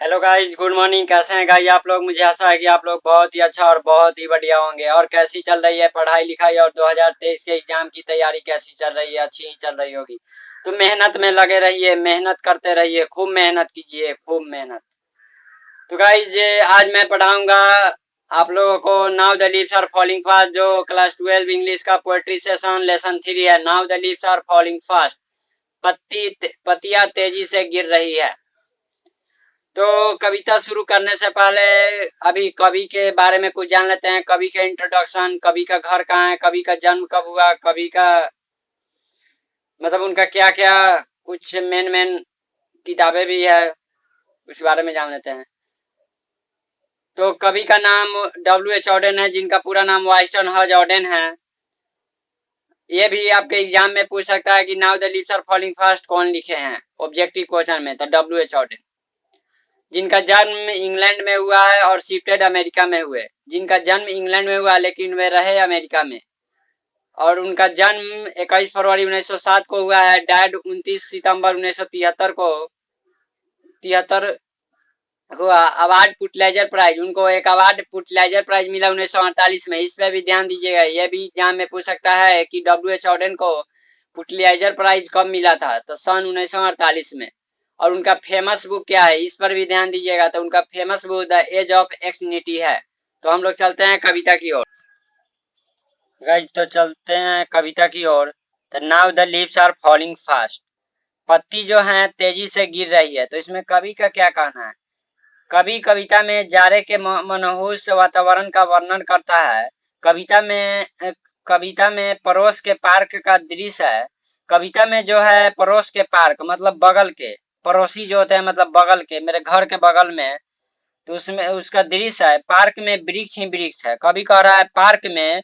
Hello guys, good morning. कैसे हैं guys आप लोग? मुझे आशा है कि आप लोग बहुत ही अच्छा और बहुत ही बढ़िया होंगे। और कैसी चल रही है पढ़ाई लिखाई और 2023 के एग्जाम की तैयारी कैसी चल रही है? अच्छी ही चल रही होगी। तो मेहनत में लगे रहिए, मेहनत करते रहिए, खूब मेहनत कीजिए, खूब मेहनत। तो गाइज आज मैं पढ़ाऊंगा आप लोगों को now the leaves are falling fast, जो क्लास 12 इंग्लिश का पोएट्री सेशन लेसन 3 है। Now the leaves are falling fast, पत्तियां तेजी से गिर रही है। तो कविता शुरू करने से पहले अभी कवि के बारे में कुछ जान लेते हैं। कवि का इंट्रोडक्शन, कवि का घर कहाँ है, कवि का जन्म कब हुआ, कवि का मतलब उनका क्या क्या कुछ मेन मेन किताबें भी है, उस बारे में जान लेते हैं। तो कवि का नाम W.H. ऑडेन है, जिनका पूरा नाम वाइस्टन हज ऑडेन है। ये भी आपके एग्जाम में पूछ सकता है कि now the leaves are falling fast कौन लिखे हैं ऑब्जेक्टिव क्वेश्चन में, तो W.H. ऑडेन। जिनका जन्म इंग्लैंड में हुआ है और शिफ्टेड अमेरिका में हुए। जिनका जन्म इंग्लैंड में हुआ लेकिन वे रहे अमेरिका में। और उनका जन्म 21 फरवरी 1907 को हुआ है। डैड 29 सितंबर 1973 को 73 हुआ। अवार्ड पुटलाइजर प्राइज, उनको एक अवार्ड पुटलाइजर प्राइज मिला 1948 में। इस पे भी ध्यान दीजिएगा, ये भी एग्जाम में पूछ सकता है कि W.H. ऑडेन को पुटलाइजर प्राइज कब मिला था, तो सन 1948 में। और उनका फेमस बुक क्या है, इस पर भी ध्यान दीजिएगा। तो उनका famous book the age of anxiety है। तो हम लोग चलते हैं कविता की ओर। गाइस तो चलते हैं कविता की ओर। तो now the leaves are falling fast, पत्ती जो है तेजी से गिर रही है। तो इसमें कवि का क्या कहना है? कवि कविता में जाड़े के मनहूस वातावरण का वर्णन करता है। कविता में पड़ोस के पार्क का दृश्य है। कविता में जो है पड़ोस के पार्क मतलब बगल के, पड़ोसी जो होते हैं मतलब बगल के, मेरे घर के बगल में, तो उसमें उसका दृश्य है। पार्क में वृक्ष ही वृक्ष है। कवि कह रहा है पार्क में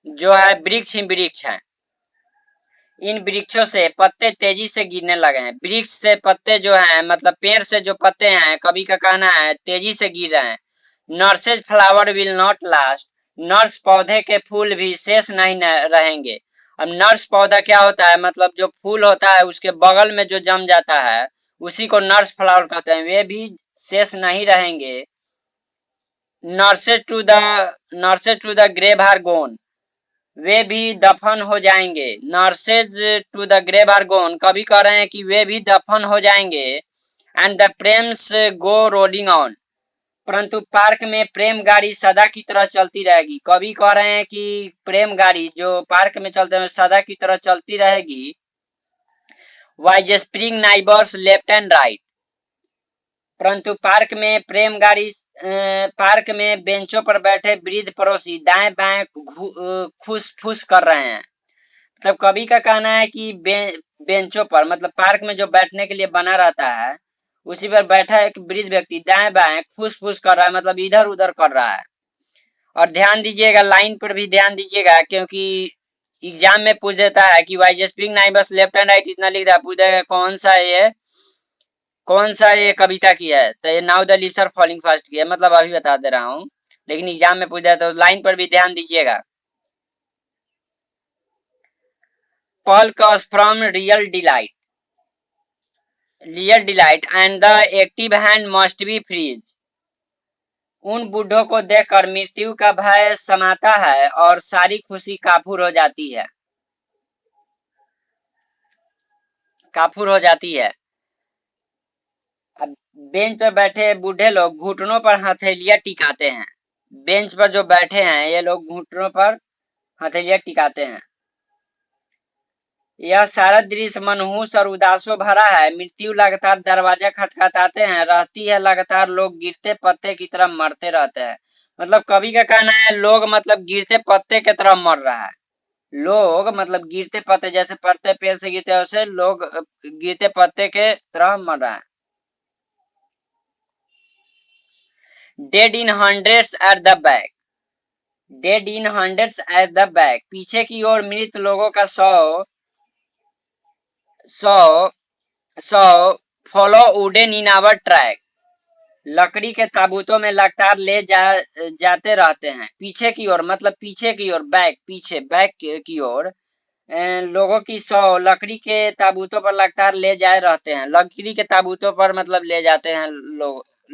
जो है वृक्ष ही वृक्ष है। इन वृक्षों से पत्ते तेजी से गिरने लगे हैं। वृक्ष से पत्ते जो हैं मतलब पेड़ से जो पत्ते हैं, कवि का कहना है तेजी से गिर रहे हैं। Nurses flower will not last, nurse पौधे के फूल भी शेष नहीं रहेंगे। अब नर्स पौधा क्या होता है, मतलब जो फूल होता है उसके बगल में जो जम जाता है उसी को नर्स फ्लावर कहते हैं, वे भी शेष नहीं रहेंगे। Nurses to the grave are gone, वे भी दफन हो जाएंगे। Nurses to the grave are gone, कभी कह रहे हैं कि वे भी दफन हो जाएंगे। And the Prem's go rolling on, परंतु पार्क में प्रेम गाड़ी सदा की तरह चलती रहेगी। कभी कह रहे हैं कि प्रेम गाड़ी जो पार्क में चलते हैं सदा की तरह चलती रहेगी। Wise spring neighbours left and right, परंतु पार्क में बेंचों पर बैठे वृद्ध पड़ोसी दाएं बाएं खुश फूस कर रहे हैं। मतलब कवि का कहना है कि बेंचों पर मतलब पार्क में जो बैठने के लिए बना रहता है उसी पर बैठा एक वृद्ध व्यक्ति दाएं बाएं फूस फूस कर रहा है, मतलब इधर उधर कर रहा है। और ध्यान दीजिएगा, लाइन पर भी ध्यान दीजिएगा, क्योंकि एग्जाम में पूछ देता है कि why spring neighbours left and right, इतना लिख रहा है, पूछ देगा कौन सा ये कविता की है। तो ये now the leaves are falling fast की है, मतलब अभी बता दे रहा हूँ, लेकिन एग्जाम में पूछ दिया तो लाइन पर भी ध्यान दीजिएगा। Paul comes from real delight and the active hand must be freeze, उन बूढ़ों को देखकर मृत्यु का भय समाता है और सारी खुशी काफूर हो जाती है। अब बेंच पर बैठे बूढ़े लोग घुटनों पर हथेलियां टिकाते हैं। बेंच पर जो बैठे हैं ये लोग घुटनों पर हथेलियां टिकाते हैं। यह सारा दृश्य मनहूस और उदासों भरा है। मृत्यु लगातार दरवाजा खटखटाते हैं, रहती है लगातार, लोग गिरते पत्ते की तरह मरते रहते हैं। मतलब कवि का कहना है लोग मतलब गिरते पत्ते की तरह मर रहा है। लोग मतलब गिरते पत्ते, जैसे पत्ते पेड़ से गिरते हैं वैसे लोग गिरते पत्ते के तरह मर रहा है। Dead in hundreds at the back, dead in hundreds at the back, पीछे की ओर मृत लोगों का सौ follow wooden in our track, लकड़ी के ताबूतों में लगातार जाते रहते हैं। पीछे की ओर मतलब पीछे की ओर, बैक पीछे, बैक की ओर लोगों की 100 लकड़ी के ताबूतों पर लगातार ले जाए रहते हैं। लकड़ी के ताबूतों पर मतलब ले जाते हैं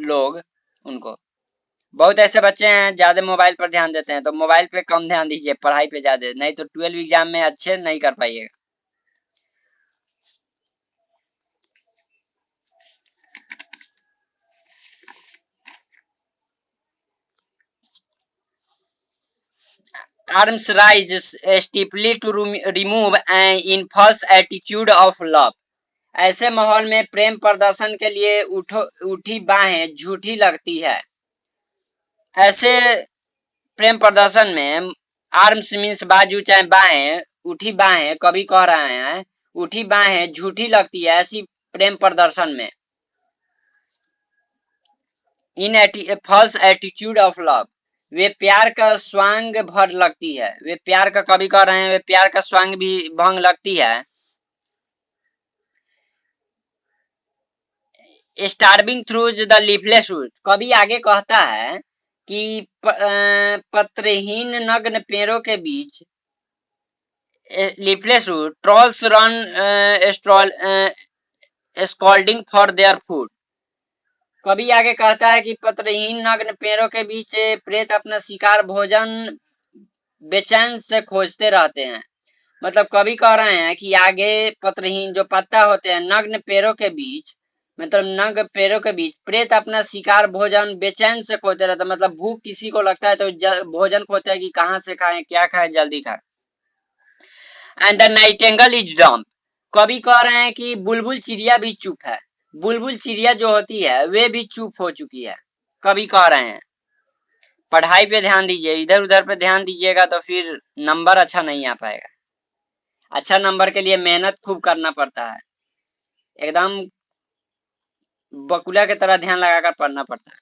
लोग उनको। बहुत ऐसे बच्चे हैं ज्यादा मोबाइल पर ध्यान देते हैं, तो मोबाइल पे कम ध्यान दीजिए, पढ़ाई पे ज्यादा, नहीं तो 12 एग्जाम में अच्छे नहीं कर पाइएगा। Arms rise steeply to remove in false attitude of love। ऐसे माहौल में प्रेम प्रदर्शन के लिए उठी बाहें झूठी लगती है। ऐसे प्रेम प्रदर्शन में आर्म्स मीन्स बाजू चाहे बाहें, उठी बाहें कभी कह रहे हैं, उठी बाहें झूठी लगती है ऐसी प्रेम प्रदर्शन में। इन फॉल्स एटीट्यूड ऑफ लव, वे प्यार का स्वांग भर लगती है। वे प्यार का कभी कह रहे हैं, वे प्यार का स्वांग भी भंग लगती है। Starving through the leafless root, कभी आगे कहता है कि पत्रहीन नग्न पेड़ों के बीच leafless root trolls run scolding for their food. कभी आगे कहता है कि पत्रहीन नग्न पेड़ों के बीच प्रेत अपना शिकार भोजन बेचैन से खोजते रहते हैं। मतलब कभी कह रहे हैं कि आगे पत्रहीन जो पत्ता होते हैं नग्न पेड़ों के बीच, मतलब नग्न पेड़ों के बीच प्रेत अपना शिकार भोजन बेचैन से खोजते रहते हैं। मतलब भूख किसी को लगता है तो भोजन खोजते हैं कि कहाँ से खाएं, क्या खाएं, जल्दी खाएं। And the Nightingale is dumb, कभी कह रहे हैं कि बुलबुल चिड़िया भी चुप है। बुलबुल चिड़िया जो होती है वे भी चुप हो चुकी है, कभी कह रहे हैं। पढ़ाई पे ध्यान दीजिए, इधर उधर पे ध्यान दीजिएगा तो फिर नंबर अच्छा नहीं आ पाएगा। अच्छा नंबर के लिए मेहनत खूब करना पड़ता है, एकदम बकुला की तरह ध्यान लगाकर पढ़ना पड़ता है।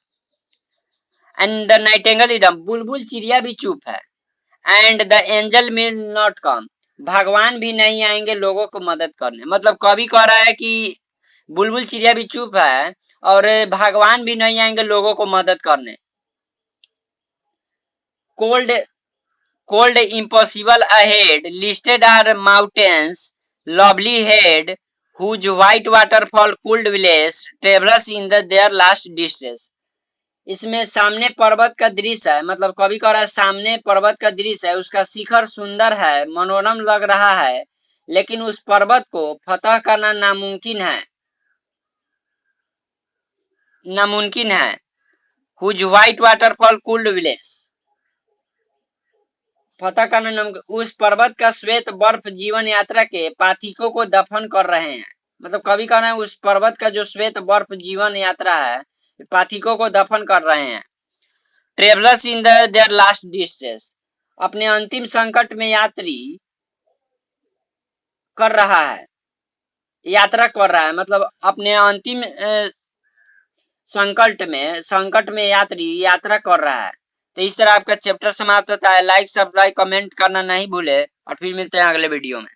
And the Nightingale is dumb, बुलबुल चिड़िया भी चुप है। And the angel will not come, भगवान भी नहीं आएंगे लोगों को मदद करने। मतलब कभी कह रहा है कि बुलबुल चिड़िया भी चुप है और भगवान भी नहीं आएंगे लोगों को मदद करने। Cold impossible ahead, listed are mountains lovely head whose white waterfall cooled village travelers in their last distress। इसमें सामने पर्वत का दृश्य है, मतलब कभी कह रहा है सामने पर्वत का दृश्य है, उसका शिखर सुंदर है, मनोरम लग रहा है, लेकिन उस पर्वत को फतह करना नामुमकिन है। whose white waterfall cooled village, फतह करना नामुमकिन, उस पर्वत का श्वेत बर्फ जीवन यात्रा के पाथिकों को दफन कर रहे हैं। मतलब कभी कहना है उस पर्वत का जो श्वेत बर्फ जीवन यात्रा है पाथिकों को दफन कर रहे हैं। Travellers in their last distress, अपने अंतिम संकट में यात्रा कर रहा है, मतलब अपने अंतिम संकट में यात्रा कर रहा है। तो इस तरह आपका चैप्टर समाप्त होता है। लाइक सब्सक्राइब कमेंट करना नहीं भूले और फिर मिलते हैं अगले वीडियो में।